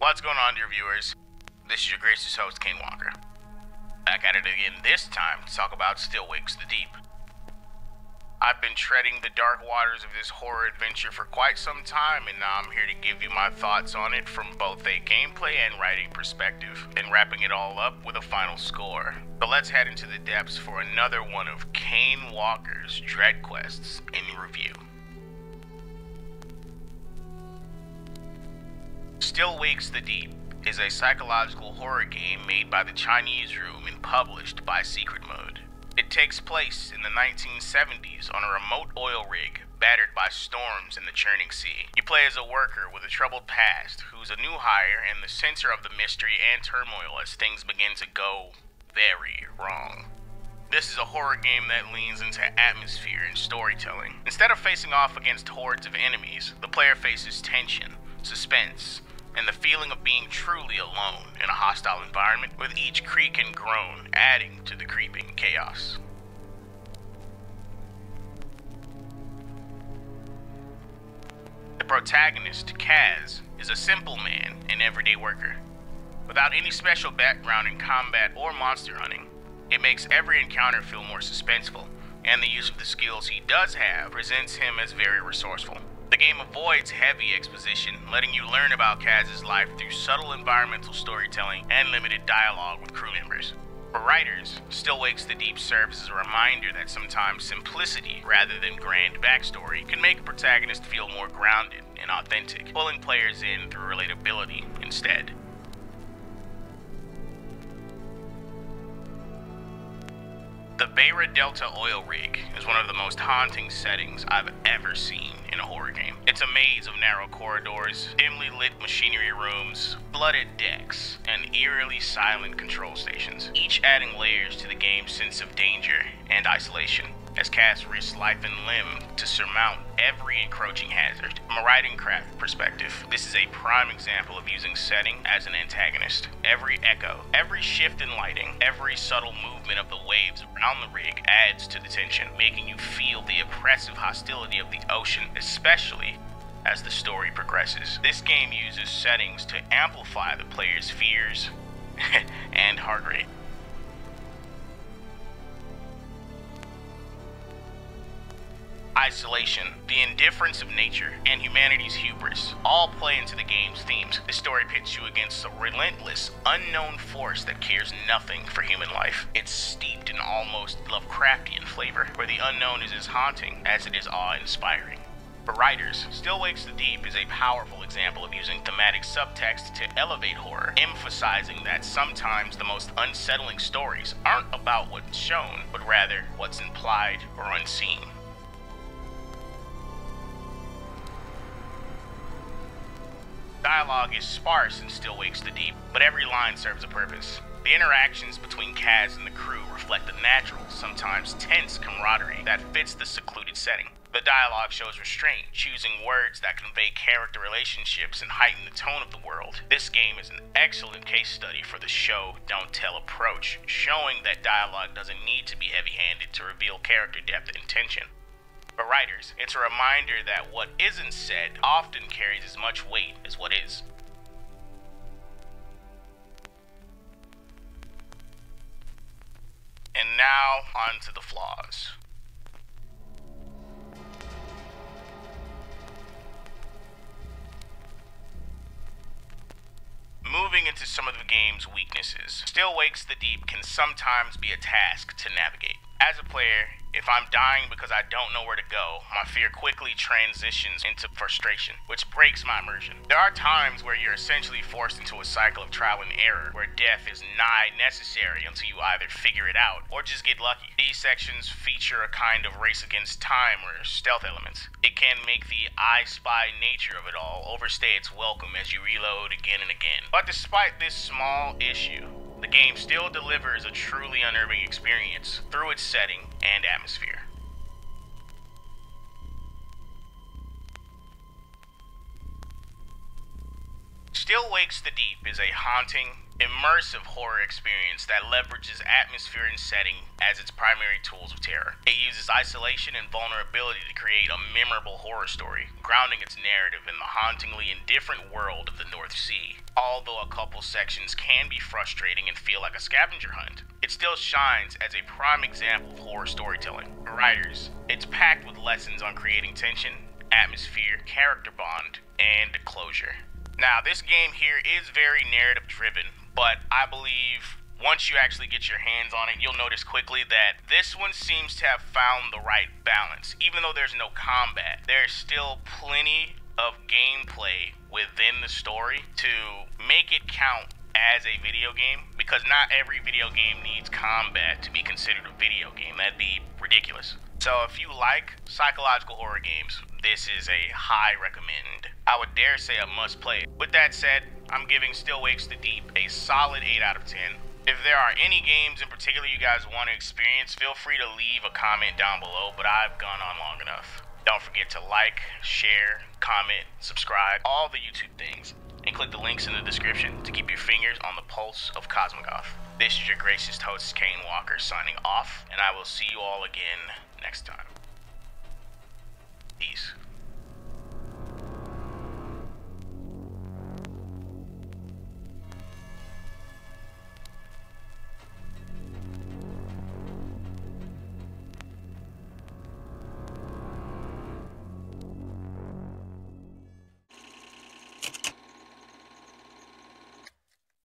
What's going on, dear viewers? This is your gracious host, Kaine Walker. Back at it again this time to talk about Still Wakes the Deep. I've been treading the dark waters of this horror adventure for quite some time, and now I'm here to give you my thoughts on it from both a gameplay and writing perspective, and wrapping it all up with a final score. So let's head into the depths for another one of Kaine Walker's Dread Quests in review. Still Wakes the Deep is a psychological horror game made by the Chinese Room and published by Secret Mode. It takes place in the 1970s on a remote oil rig battered by storms in the churning sea. You play as a worker with a troubled past who's a new hire and the center of the mystery and turmoil as things begin to go very wrong. This is a horror game that leans into atmosphere and storytelling. Instead of facing off against hordes of enemies, the player faces tension, suspense, and the feeling of being truly alone in a hostile environment, with each creak and groan adding to the creeping chaos. The protagonist, Kaz, is a simple man and everyday worker. Without any special background in combat or monster hunting, it makes every encounter feel more suspenseful, and the use of the skills he does have presents him as very resourceful. The game avoids heavy exposition, letting you learn about Kaz's life through subtle environmental storytelling and limited dialogue with crew members. For writers, Still Wakes the Deep serves as a reminder that sometimes simplicity, rather than grand backstory, can make a protagonist feel more grounded and authentic, pulling players in through relatability instead. The Beira Delta oil rig is one of the most haunting settings I've ever seen in a horror game. It's a maze of narrow corridors, dimly lit machinery rooms, flooded decks, and eerily silent control stations, each adding layers to the game's sense of danger and isolation, as Kaz risks life and limb to surmount every encroaching hazard. From a writing craft perspective, this is a prime example of using setting as an antagonist. Every echo, every shift in lighting, every subtle movement of the waves around the rig adds to the tension, making you feel the oppressive hostility of the ocean, especially as the story progresses. This game uses settings to amplify the player's fears and heart rate. Isolation, the indifference of nature, and humanity's hubris all play into the game's themes. This story pits you against a relentless, unknown force that cares nothing for human life. It's steeped in almost Lovecraftian flavor, where the unknown is as haunting as it is awe-inspiring. For writers, Still Wakes the Deep is a powerful example of using thematic subtext to elevate horror, emphasizing that sometimes the most unsettling stories aren't about what's shown, but rather what's implied or unseen. Dialogue is sparse in Still Wakes the Deep, but every line serves a purpose. The interactions between Kaz and the crew reflect a natural, sometimes tense camaraderie that fits the secluded setting. The dialogue shows restraint, choosing words that convey character relationships and heighten the tone of the world. This game is an excellent case study for the show don't tell approach, showing that dialogue doesn't need to be heavy-handed to reveal character depth and tension. For writers, it's a reminder that what isn't said often carries as much weight as what is. And now, on to the flaws. Moving into some of the game's weaknesses, Still Wakes the Deep can sometimes be a task to navigate. As a player, if I'm dying because I don't know where to go, my fear quickly transitions into frustration, which breaks my immersion. There are times where you're essentially forced into a cycle of trial and error, where death is nigh necessary until you either figure it out or just get lucky. These sections feature a kind of race against time or stealth elements. It can make the I Spy nature of it all overstay its welcome as you reload again and again. But despite this small issue, the game still delivers a truly unnerving experience through its setting and atmosphere. Still Wakes the Deep is a haunting, immersive horror experience that leverages atmosphere and setting as its primary tools of terror. It uses isolation and vulnerability to create a memorable horror story, grounding its narrative in the hauntingly indifferent world of the North Sea. Although a couple sections can be frustrating and feel like a scavenger hunt, it still shines as a prime example of horror storytelling. For writers, it's packed with lessons on creating tension, atmosphere, character bond, and closure. Now, this game here is very narrative driven, but I believe once you actually get your hands on it, you'll notice quickly that this one seems to have found the right balance. Even though there's no combat, there's still plenty of gameplay within the story to make it count as a video game, because not every video game needs combat to be considered a video game. That'd be ridiculous. So if you like psychological horror games, this is a high recommend. I would dare say a must play. With that said, I'm giving Still Wakes the Deep a solid 8 out of 10. If there are any games in particular you guys want to experience, feel free to leave a comment down below, but I've gone on long enough. Don't forget to like, share, comment, subscribe, all the YouTube things, and click the links in the description to keep your fingers on the pulse of Cosmogoth. This is your gracious host, Kaine Walker, signing off, and I will see you all again next time. Peace.